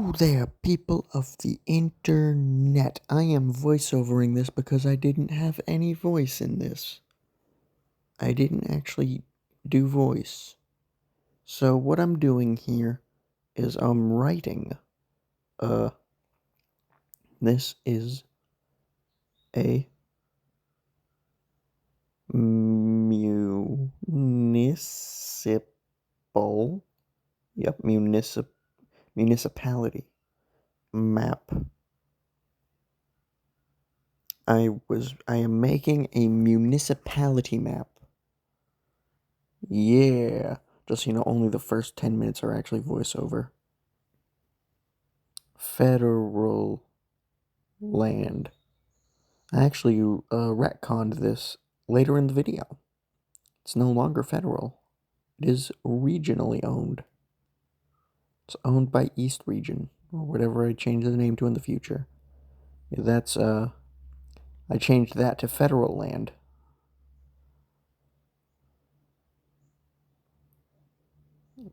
Hello there, people of the internet. I am voiceovering this because I didn't have any voice in this. I didn't actually do voice. So what I'm doing here is I'm writing. This is a municipal, municipality map. I am making a municipality map. Yeah. Just so you know, only the first 10 minutes are actually voiceover. Federal land. I actually retconned this later in the video. It's no longer federal. It is regionally owned. It's owned by East Region, or whatever I change the name to in the future. That's, I changed that to federal land.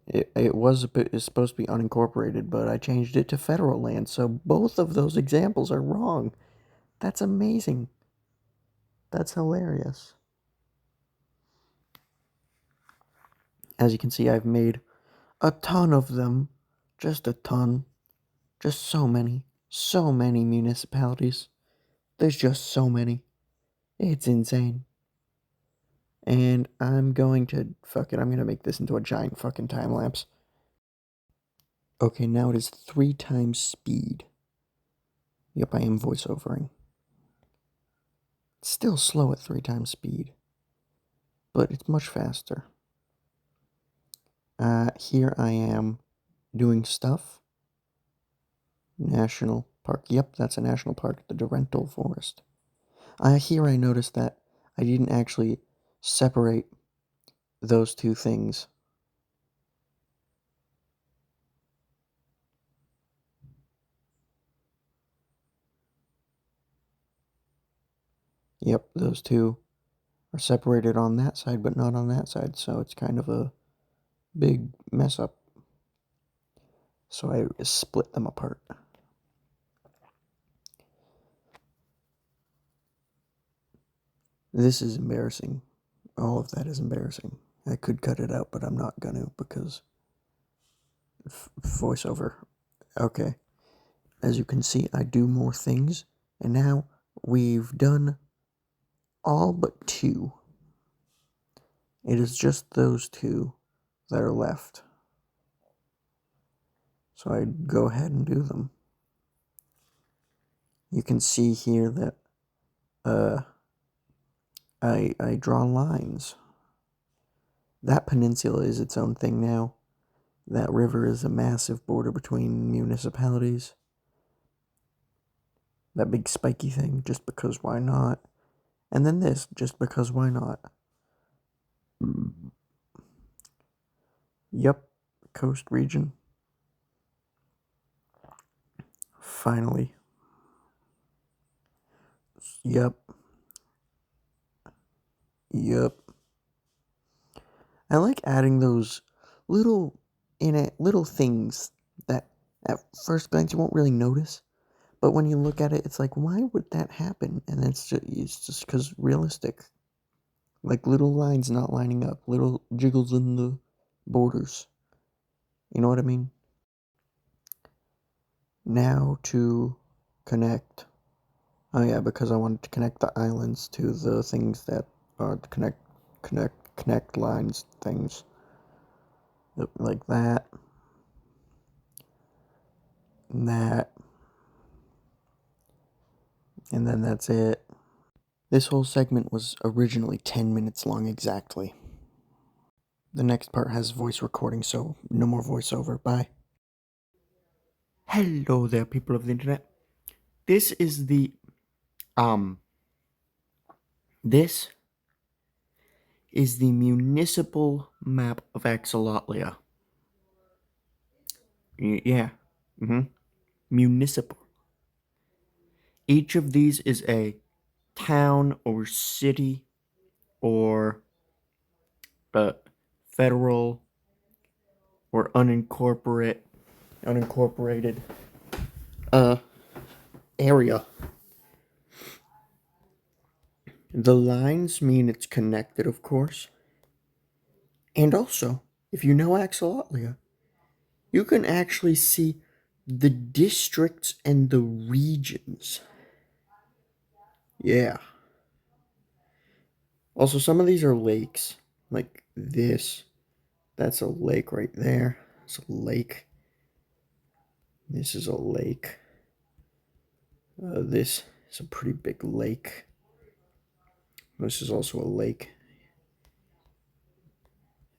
It's supposed to be unincorporated, but I changed it to federal land, so both of those examples are wrong. That's amazing. That's hilarious. As you can see, I've made a ton of them. Just a ton. Just so many. So many municipalities. There's just so many. It's insane. And I'm going to... Fuck it, I'm going to make this into a giant fucking time lapse. Okay, now it is 3 times speed. Yep, I am voiceovering. It's still slow at 3 times speed, but it's much faster. Here I am doing stuff. National Park. Yep, that's a national park, the Durantal Forest. Here I noticed that I didn't actually separate those two things. Yep, those two are separated on that side, but not on that side, so it's kind of a big mess up. So I split them apart. This is embarrassing. All of that is embarrassing. I could cut it out, but I'm not gonna because voiceover. Okay. As you can see, I do more things, and now we've done all but 2. It is just those 2 that are left. So I go ahead and do them. You can see here that I draw lines. That peninsula is its own thing now. That river is a massive border between municipalities. That big spiky thing, just because why not? And then this, just because why not? Yep, coast region. Finally. Yep. Yep. I like adding those little things that at first glance you won't really notice, but when you look at it, it's like, why would that happen? And it's just because realistic. Like little lines not lining up, little jiggles in the borders. You know what I mean? Now to connect. Oh yeah, because I wanted to connect the islands to the things that are connect lines things. Like that. And that. And then that's it. This whole segment was originally 10 minutes long exactly. The next part has voice recording, so no more voiceover. Bye. Hello there, people of the internet. This is the, this is the municipal map of Axolotlia. Yeah. Municipal. Each of these is a town or city or federal or unincorporated area. The lines mean it's connected, of course. And also, if you know Axolotlia, you can actually see the districts and the regions. Yeah. Also, some of these are lakes, like this. That's a lake right there. It's a lake. This is a lake. This is a pretty big lake. This is also a lake.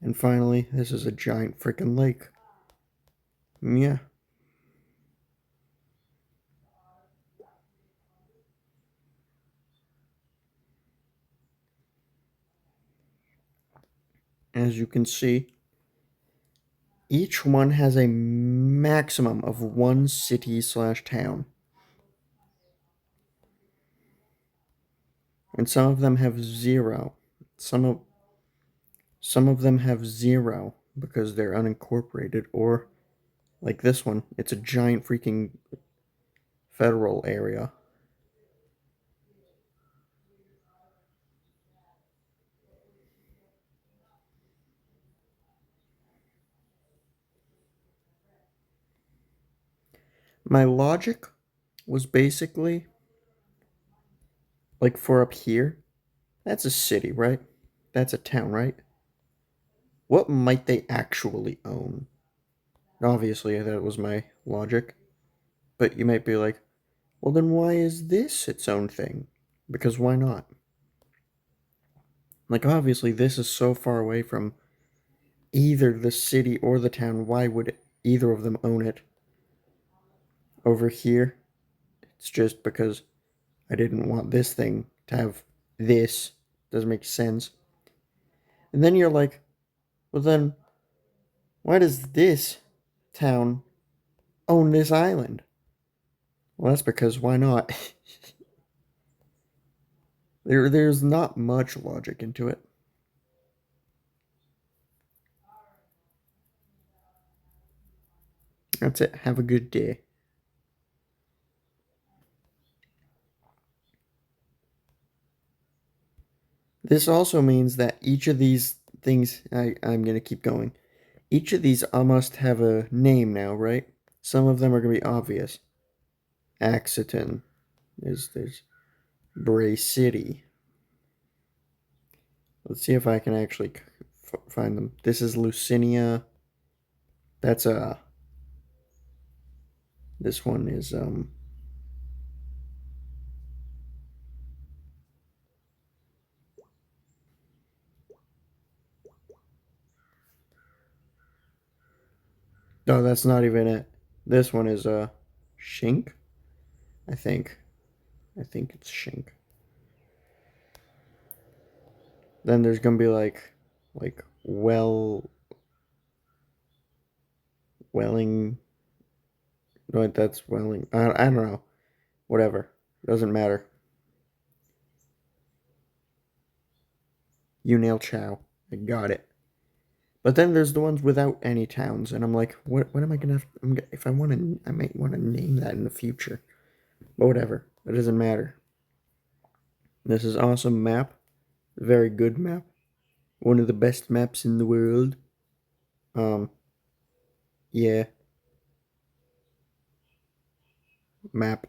And finally, this is a giant freaking lake. Yeah. As you can see, each one has a maximum of one city slash town. And some of them have zero. Some of them have zero because they're unincorporated, or like this one, it's a giant freaking federal area. My logic was basically like for up here, that's a city, right? That's a town, right? What might they actually own? Obviously, that was my logic. But you might be like, well, then why is this its own thing? Because why not? Like, obviously, this is so far away from either the city or the town. Why would either of them own it? Over here, it's just because I didn't want this thing to have this. Doesn't make sense. And then you're like, well, then why does this town own this island? Well, that's because why not? There's not much logic into it. That's it. Have a good day. This also means that each of these things, I'm going to keep going. Each of these must have a name now, right? Some of them are going to be obvious. Acciton. There's Bray City. Let's see if I can actually find them. This is Lucinia. That's a. This one is No, that's not even it. This one is Shink. I think. I think it's Shink. Then there's gonna be like Welling. No, that's Welling. I don't know. Whatever. Doesn't matter. You nail Chow. I got it. But then there's the ones without any towns, and I'm like, what am I gonna have? If I want to, I might want to name that in the future. But whatever. It doesn't matter. This is awesome map. Very good map. One of the best maps in the world. Um, yeah. Map.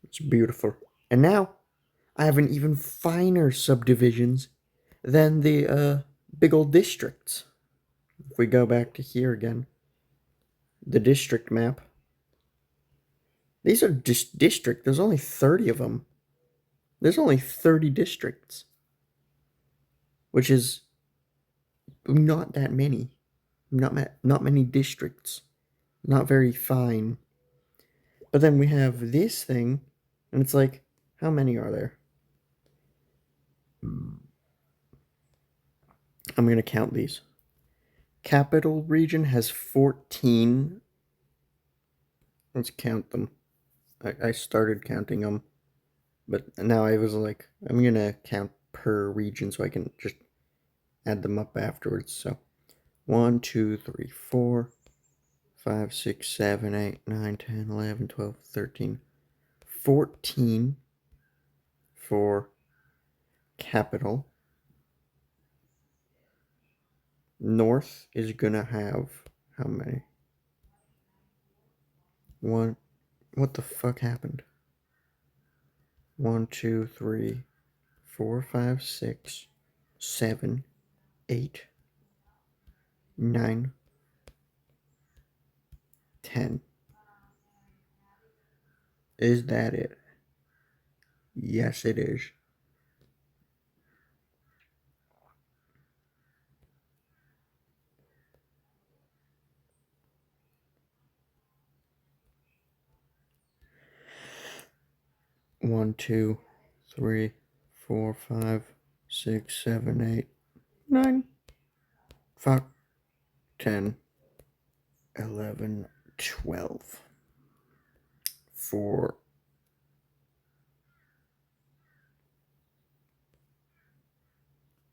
It's beautiful. And now I have an even finer subdivisions than the big old districts. If we go back to here again, the district map. These are just district. There's only 30 of them. There's only 30 districts, which is not that many. Not many districts. Not very fine. But then we have this thing, and it's like, how many are there? I'm going to count these. Capital region has 14. Let's count them. I started counting them, but now I was like, I'm going to count per region so I can just add them up afterwards. So 1, 2, 3, 4, 5, 6, 7, 8, 9, 10, 11, 12, 13, 14 for capital. North is gonna have how many? One. What the fuck happened? 1, 2, 3, 4, 5, 6, 7, 8, 9, 10. Is that it? Yes, it is. One, 2, 3, 4, 5, 6, 7, 8, 9. Fuck. 10, 11, 12. For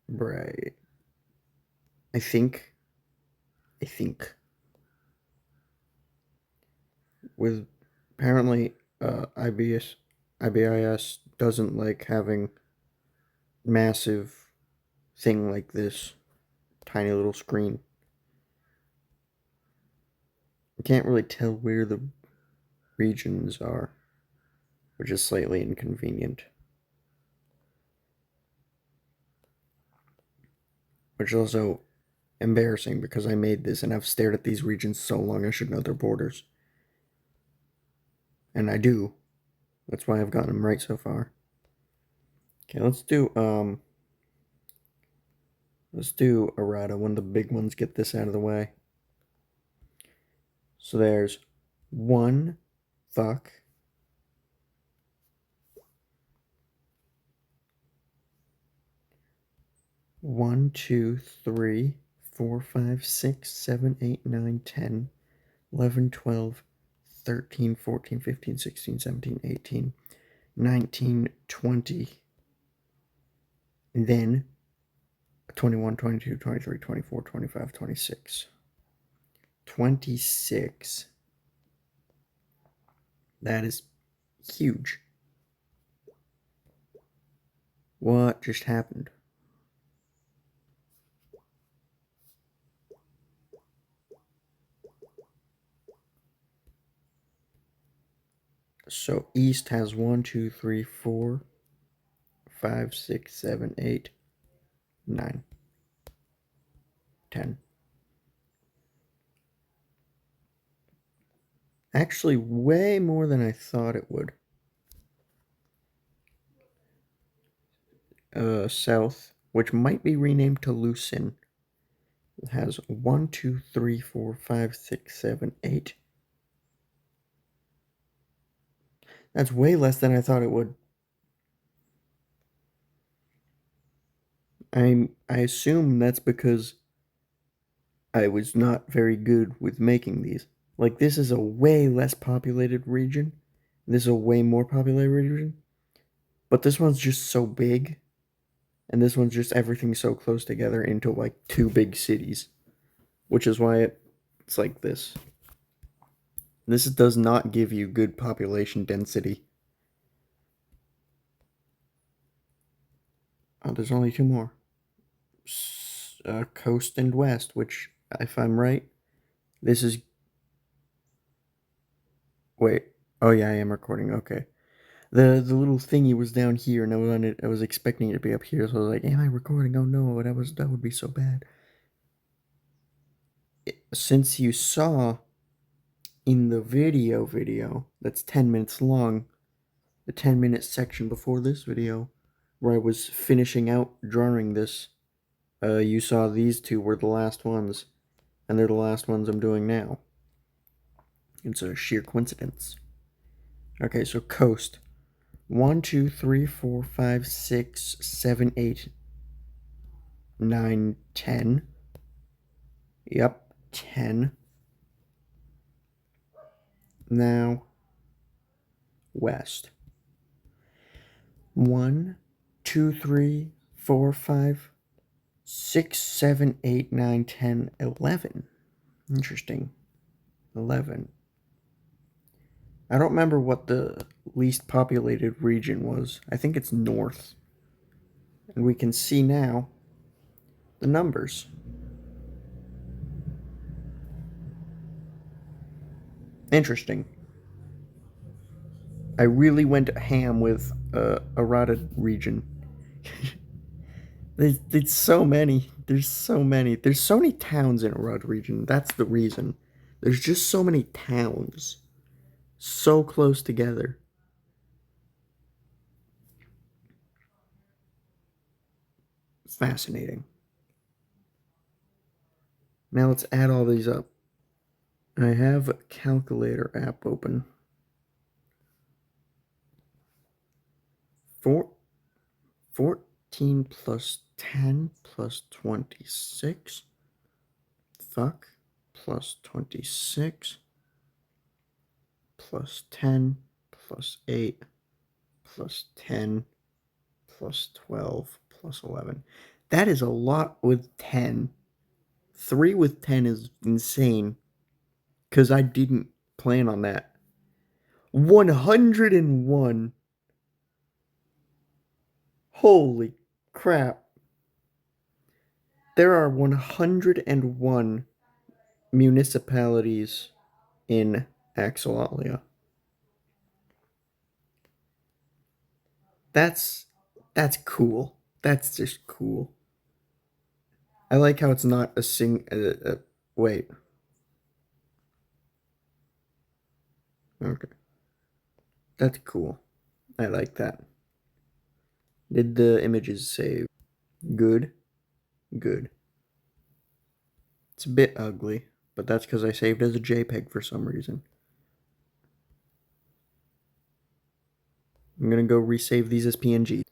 right. I think with apparently IBIS doesn't like having massive thing like this tiny little screen. I can't really tell where the regions are, which is slightly inconvenient. Which is also embarrassing because I made this and I've stared at these regions so long I should know their borders. And I do. That's why I've gotten them right so far. Okay, let's do errata when the big ones get this out of the way. So there's one fuck. One, 2, 3, 4, 5, 6, 7, 8, 9, 10, 11, 12, 13, 14, 15, 16, 17, 18, 19, 20. And then 21, 22, 23, 24, 25, 26. 26. That is huge. What just happened? So East has 1, 2, 3, 4, 5, 6, 7, 8, 9, 10. Actually, way more than I thought it would. South, which might be renamed to Lucin, has 1, 2, 3, 4, 5, 6, 7, 8. That's way less than I thought it would. I assume that's because I was not very good with making these. Like, this is a way less populated region. This is a way more populated region. But this one's just so big. And this one's just everything so close together into, like, two big cities. Which is why it's like this. This does not give you good population density. Oh, there's only two more. Coast and West, which, if I'm right, this is... Wait. Oh, yeah, I am recording. Okay. The little thingy was down here, and I was on it. I was expecting it to be up here, so I was like, "Am I recording? Oh no, that would be so bad." Since you saw in the video that's 10 minutes long, the 10-minute section before this video, where I was finishing out drawing this, you saw these two were the last ones, and they're the last ones I'm doing now. It's a sheer coincidence. Okay, so coast. 1, 2, 3, 4, 5, 6, 7, 8, 9, 10. Yep, 10. Now, west. 1, 2, 3, 4, 5, 6, 7, 8, 9, 10, 11. Interesting. 11. I don't remember what the least populated region was. I think it's north. And we can see now the numbers. Interesting. I really went ham with a rotted region. There's so many. There's so many. There's so many towns in a rotted region. That's the reason. There's just so many towns. So close together. Fascinating. Now let's add all these up. I have a calculator app open. 14 plus 10 plus 26. Fuck. Plus 26. Plus 10. Plus 8. Plus 10. Plus 12. Plus 11. That is a lot with 10. 3 with 10 is insane. Because I didn't plan on that. 101. Holy crap. There are 101 municipalities in Axolotlia. That's cool. That's just cool. I like how it's not a wait. Okay. That's cool. I like that. Did the images save? Good. Good. It's a bit ugly, but that's because I saved as a JPEG for some reason. I'm gonna go resave these as PNG.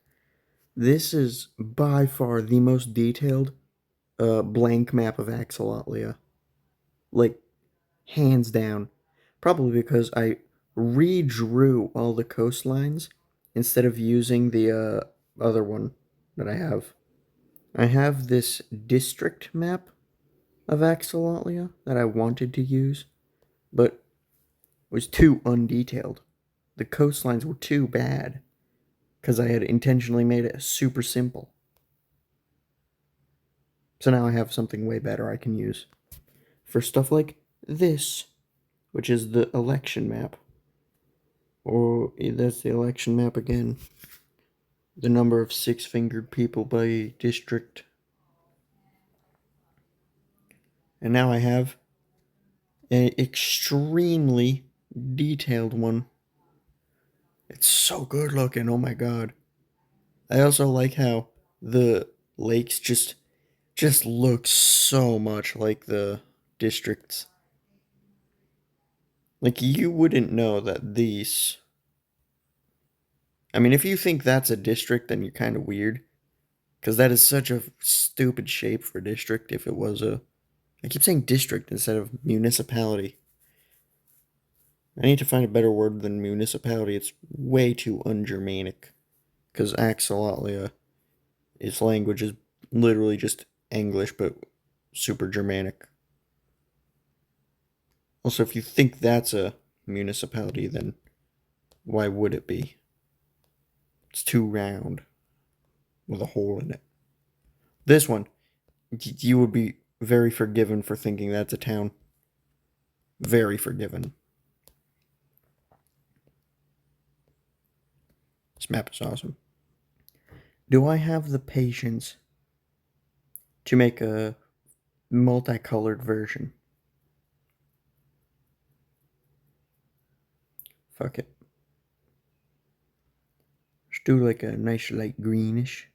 This is by far the most detailed blank map of Axolotlia. Like, hands down. Probably because I redrew all the coastlines instead of using the other one that I have. I have this district map of Axolotlia that I wanted to use, but was too undetailed. The coastlines were too bad because I had intentionally made it super simple. So now I have something way better I can use for stuff like this, which is the election map. Or that's the election map again. The number of six-fingered people by district. And now I have an extremely detailed one. It's so good looking, oh my god. I also like how the lakes just look so much like the districts. Like, you wouldn't know that these... I mean, if you think that's a district, then you're kind of weird. Because that is such a stupid shape for a district if it was a... I keep saying district instead of municipality. I need to find a better word than municipality. It's way too un-Germanic. Because Axolotlia, its language is literally just English, but super Germanic. Also, if you think that's a municipality, then why would it be? It's too round with a hole in it. This one, you would be very forgiven for thinking that's a town. Very forgiven. This map is awesome. Do I have the patience to make a multicolored version? Fuck it. Let's do like a nice light greenish.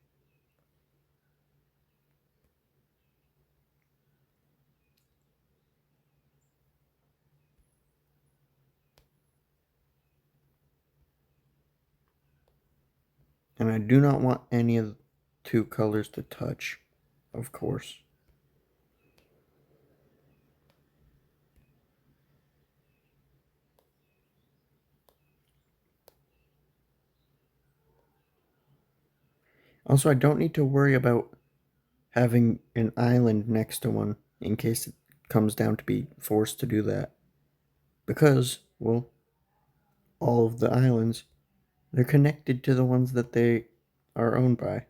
And I do not want any of the two colors to touch, of course. Also, I don't need to worry about having an island next to one in case it comes down to be forced to do that. Because, well, all of the islands, they're connected to the ones that they are owned by.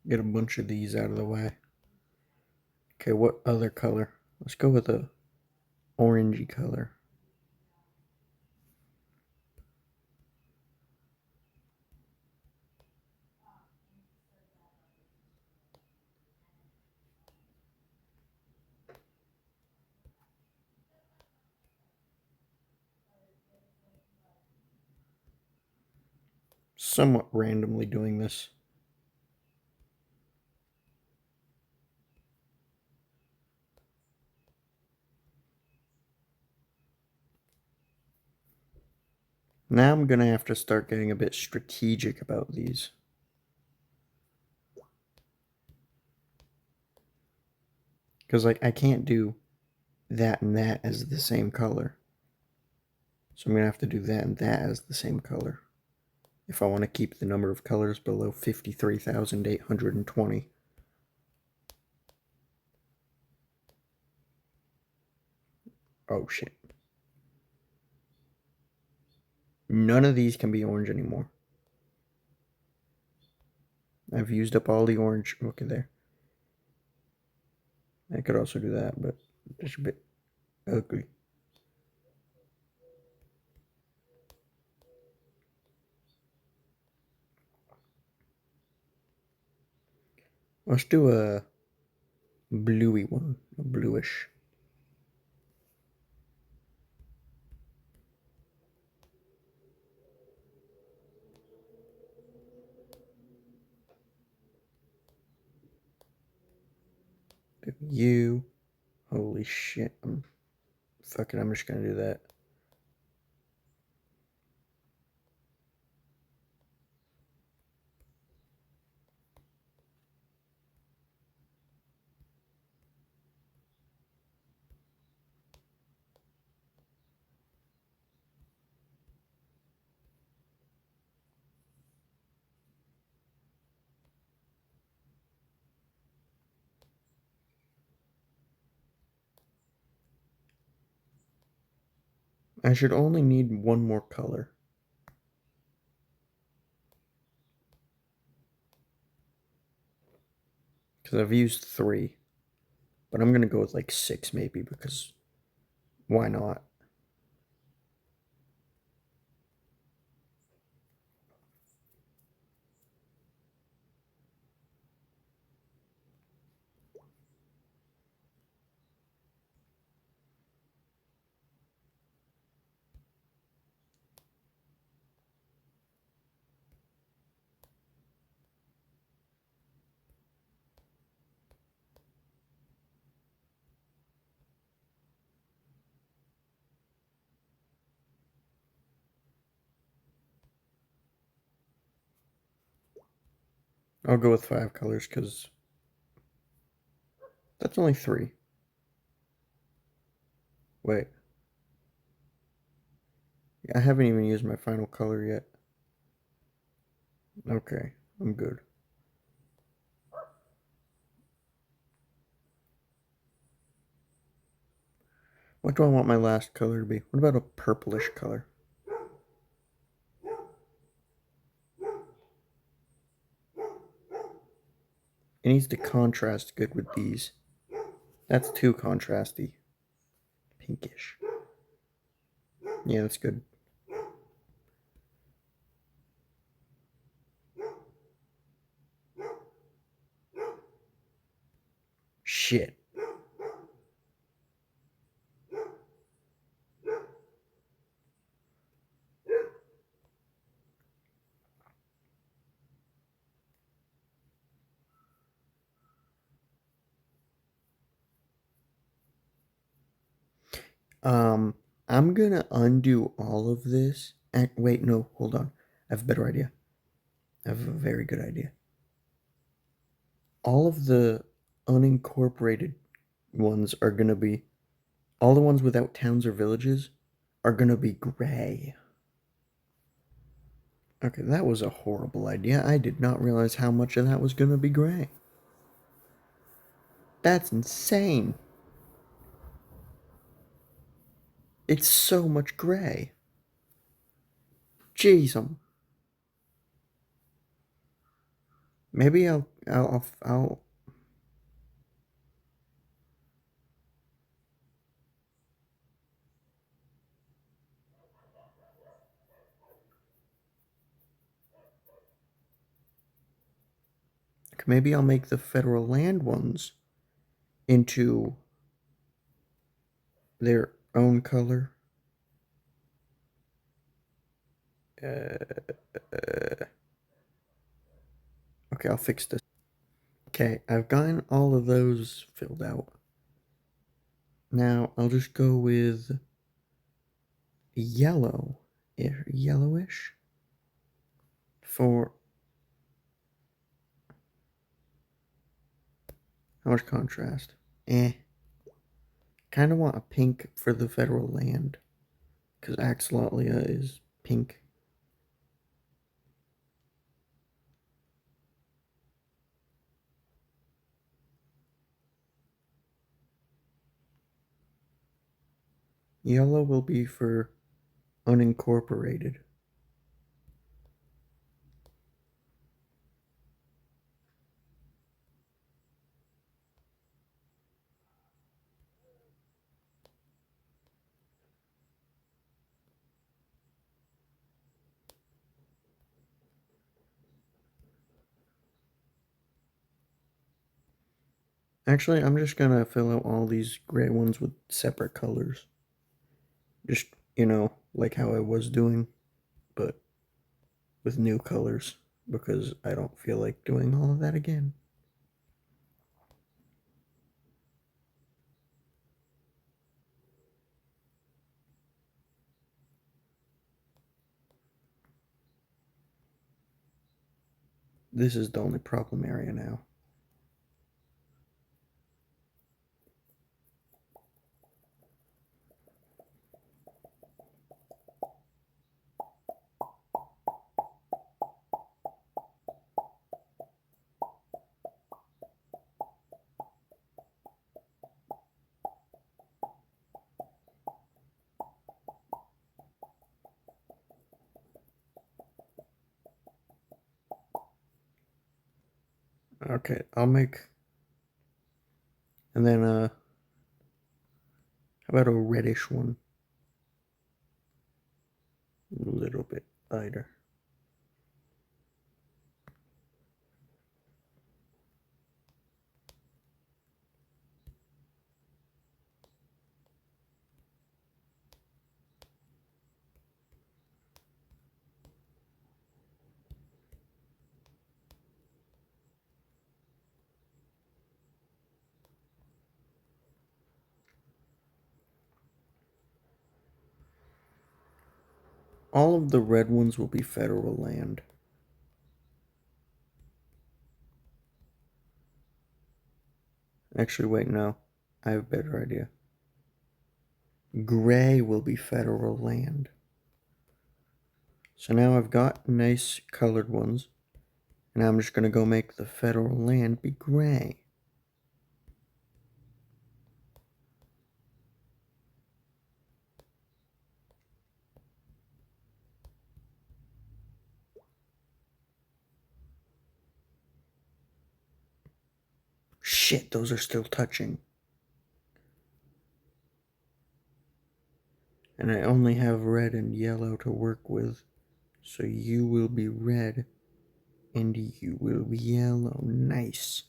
Get a bunch of these out of the way. Okay, what other color? Let's go with a orangey color. Somewhat randomly doing this. Now I'm going to have to start getting a bit strategic about these. Because I can't do that and that as the same color. So I'm going to have to do that and that as the same color. If I want to keep the number of colors below 53,820. Oh shit. None of these can be orange anymore. I've used up all the orange. Okay, there. I could also do that, but it's a bit ugly. Let's do a bluey one, a bluish. Do you. Holy shit. Fuck it, I'm just gonna do that. I should only need one more color. Because I've used 3. But I'm gonna go with like 6 maybe, because why not? I'll go with 5 colors, because that's only 3. Wait. I haven't even used my final color yet. Okay, I'm good. What do I want my last color to be? What about a purplish color? It needs to contrast good with these. That's too contrasty. Pinkish. Yeah, that's good. Shit. I'm gonna undo all of this. Wait, no, hold on. I have a better idea. I have a very good idea. All of the unincorporated ones are gonna be, all the ones without towns or villages are gonna be gray. Okay, that was a horrible idea. I did not realize how much of that was gonna be gray. That's insane. It's so much gray. Jeez, maybe I'll maybe I'll make the federal land ones into their own color. Okay, I'll fix this. Okay, I've gotten all of those filled out. Now I'll just go with yellow, yellowish for how much contrast? Eh. Kind of want a pink for the federal land because Axolotlia is pink. Yellow will be for unincorporated. Actually, I'm just gonna fill out all these gray ones with separate colors. Just, like how I was doing, but with new colors because I don't feel like doing all of that again. This is the only problem area now. Okay, I'll make, and then how about a reddish one? A little bit lighter. All of the red ones will be federal land. Actually, wait, no. I have a better idea. Gray will be federal land. So now I've got nice colored ones. And I'm just going to go make the federal land be gray. Shit, those are still touching. And I only have red and yellow to work with. So you will be red and you will be yellow. Nice.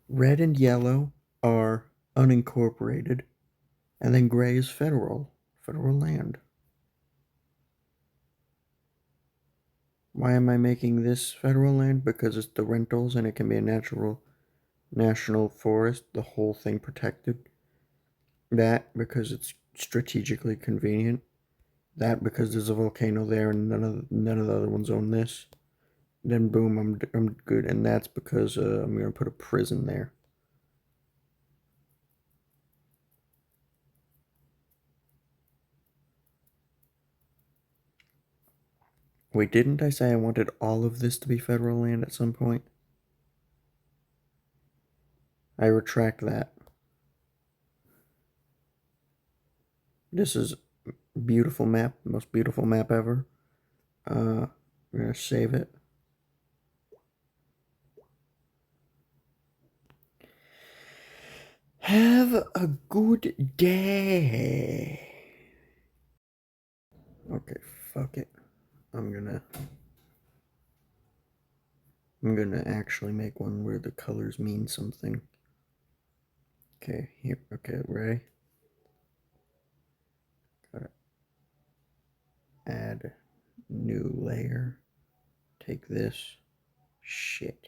Red and yellow are unincorporated. And then gray is federal land. Why am I making this federal land? Because it's the rentals and it can be a national forest, the whole thing protected. That because it's strategically convenient. That because there's a volcano there and none of the other ones own this. Then boom, I'm good. And that's because I'm gonna put a prison there. Wait, didn't I say I wanted all of this to be federal land at some point? I retract that. This is a beautiful map, most beautiful map ever. We're gonna save it. Have a good day. Okay, fuck it. I'm gonna actually make one where the colors mean something. Okay, here. Okay, ready? Gotta add new layer. Take this. Shit.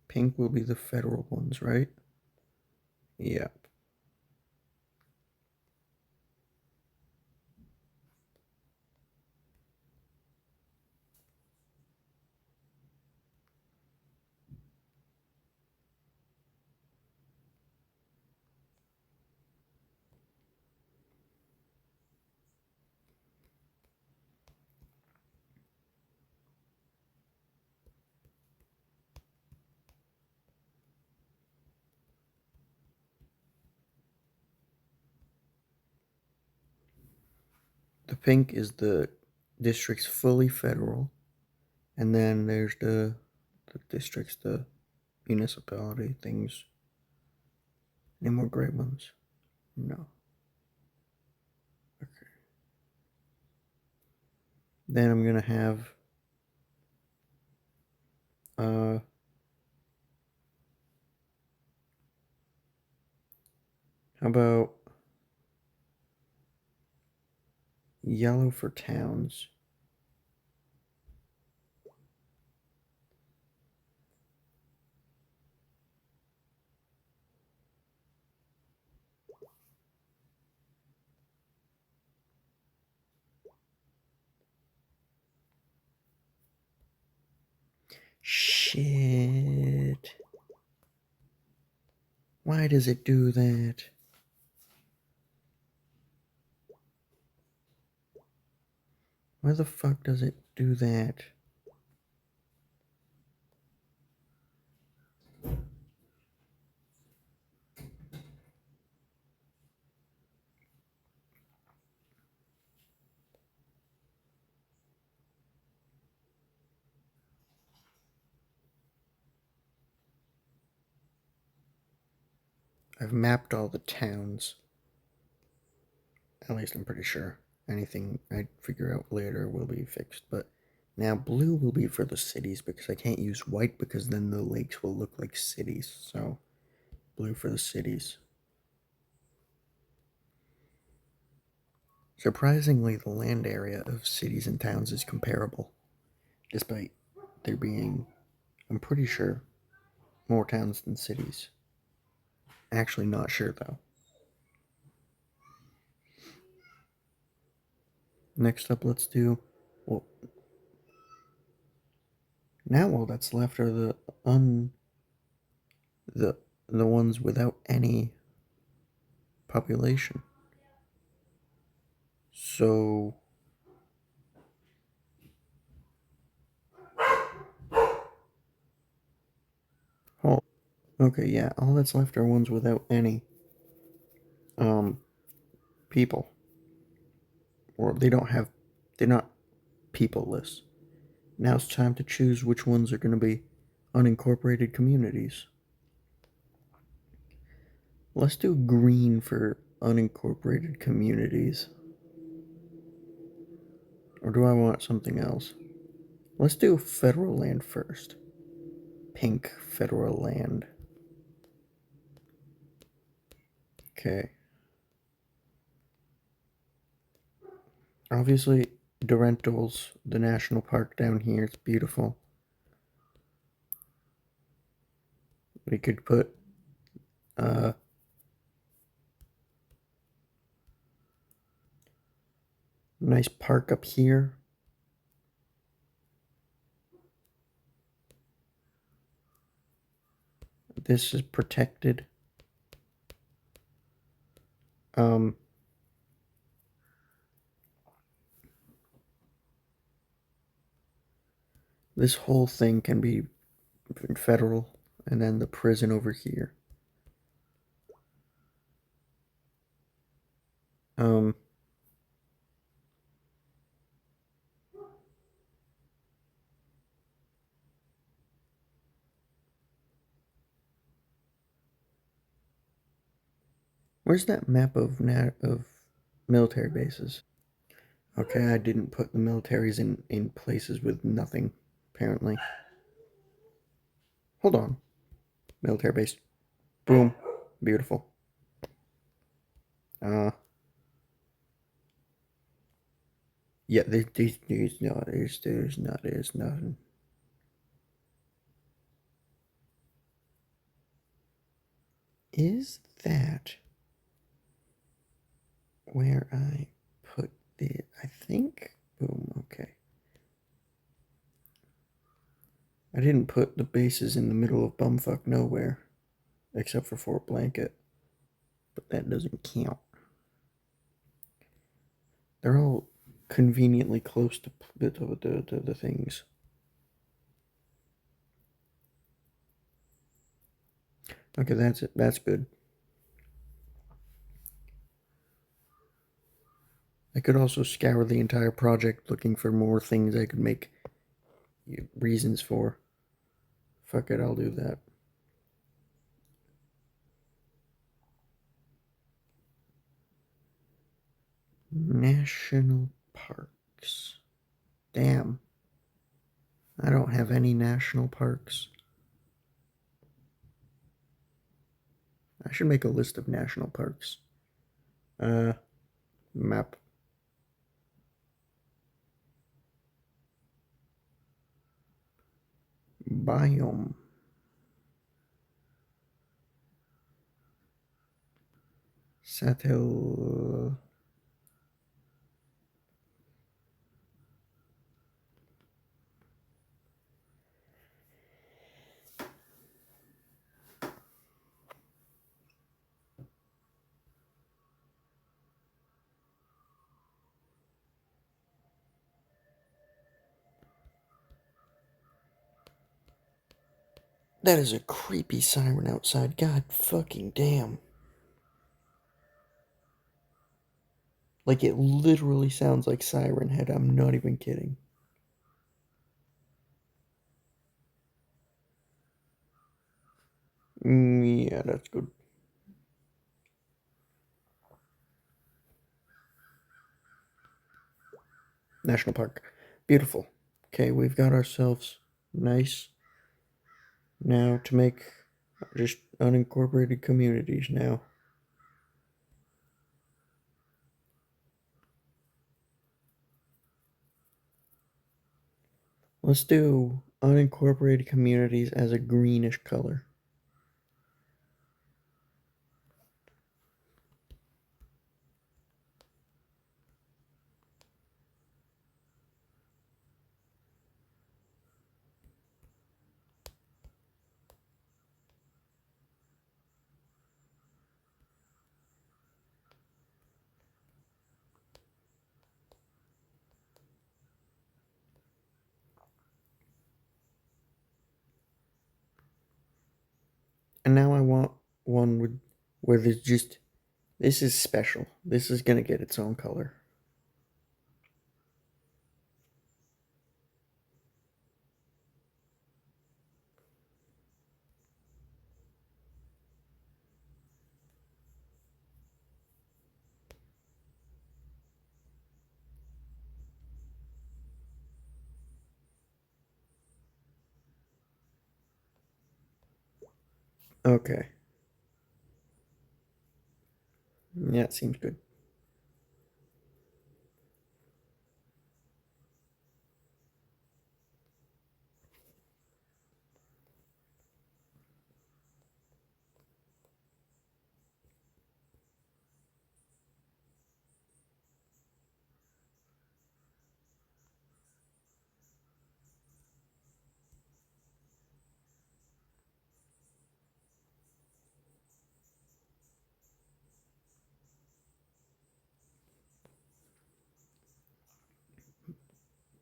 Pink will be the federal ones, right? Yep. The pink is the districts fully federal, and then there's the districts, the municipality things. Any more gray ones? No. Okay. Then I'm gonna have how about yellow for towns? Shit. Why does it do that? Why the fuck does it do that? I've mapped all the towns. At least I'm pretty sure. Anything I figure out later will be fixed. But now blue will be for the cities because I can't use white because then the lakes will look like cities. So blue for the cities. Surprisingly, the land area of cities and towns is comparable, despite there being, I'm pretty sure, more towns than cities. Actually, not sure though. Next up, let's do, well, now all that's left are the the ones without any population. So, oh, okay, yeah, all that's left are ones without any um people, or they're not peopleless. Now it's time to choose which ones are going to be unincorporated communities. Let's do green for unincorporated communities. Or do I want something else? Let's do federal land first. Pink federal land. Okay. Obviously, Dorentals, the national park down here, it's beautiful. We could put uh Nice park up here. This is protected. This whole thing can be federal, and then the prison over here. Where's that map of military bases? Okay, I didn't put the militaries in places with nothing, apparently. Hold on. Military base. Boom. Beautiful. Yeah, there's nothing. Is that where I put the, I think, boom, okay. I didn't put the bases in the middle of bumfuck nowhere, except for Fort Blanket, but that doesn't count. They're all conveniently close to the things. Okay, that's it. That's good. I could also scour the entire project looking for more things I could make reasons for. Fuck it, I'll do that. National parks. Damn. I don't have any national parks. I should make a list of national parks. Map. Biome. Satel. That is a creepy siren outside. God fucking damn. Like, it literally sounds like Siren Head. I'm not even kidding. Yeah, that's good. National Park. Beautiful. Okay, we've got ourselves nice. Now to make just unincorporated communities now. Let's do unincorporated communities as a greenish color. And now I want one with where there's just, this is special. This is gonna get its own color. Okay. Yeah, it seems good.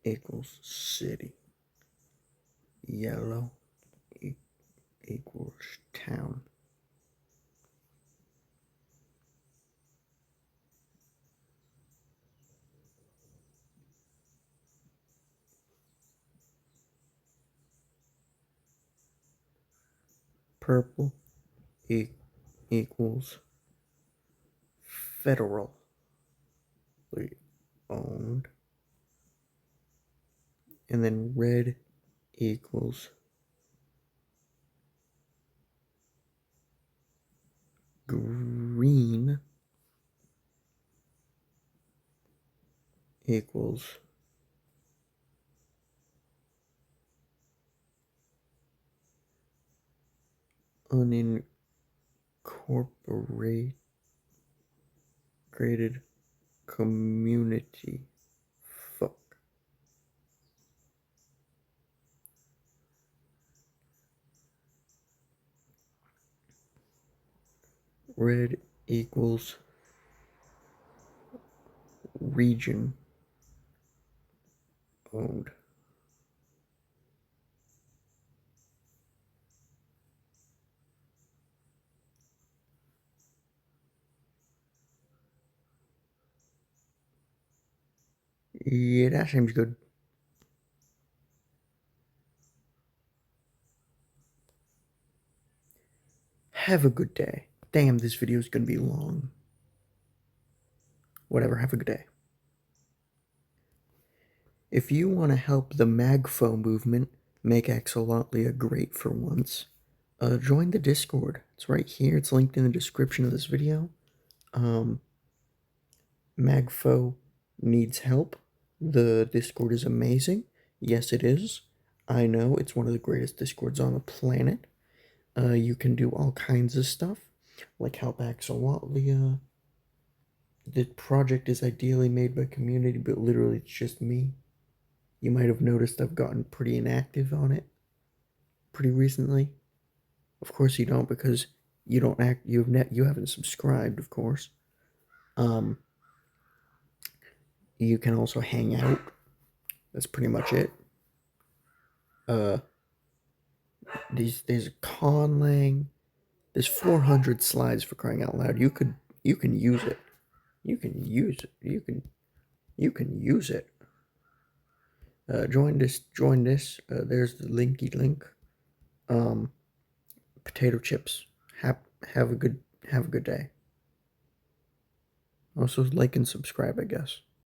equals city. Yellow equals town. Purple equals federally owned. And then red equals green equals unincorporated community. Fuck. Red equals region owned. Yeah, that seems good. Have a good day. Damn, this video is gonna be long. Whatever, have a good day. If you want to help the MagFo movement make Axolotlia great for once, join the Discord. It's right here. It's linked in the description of this video. MagFo needs help. The Discord is amazing. Yes, it is. I know it's one of the greatest Discords on the planet. You can do all kinds of stuff, like help Axolotlia. The project is ideally made by community, but literally it's just me. You might have noticed I've gotten pretty inactive on it pretty recently. Of course you don't, because you don't act. You haven't subscribed, of course. You can also hang out. That's pretty much it. There's a conlang. There's 400 slides, for crying out loud. You can use it. You can use it. You can use it. Join this. There's the linky link. Potato chips. Have a good day. Also like and subscribe, I guess.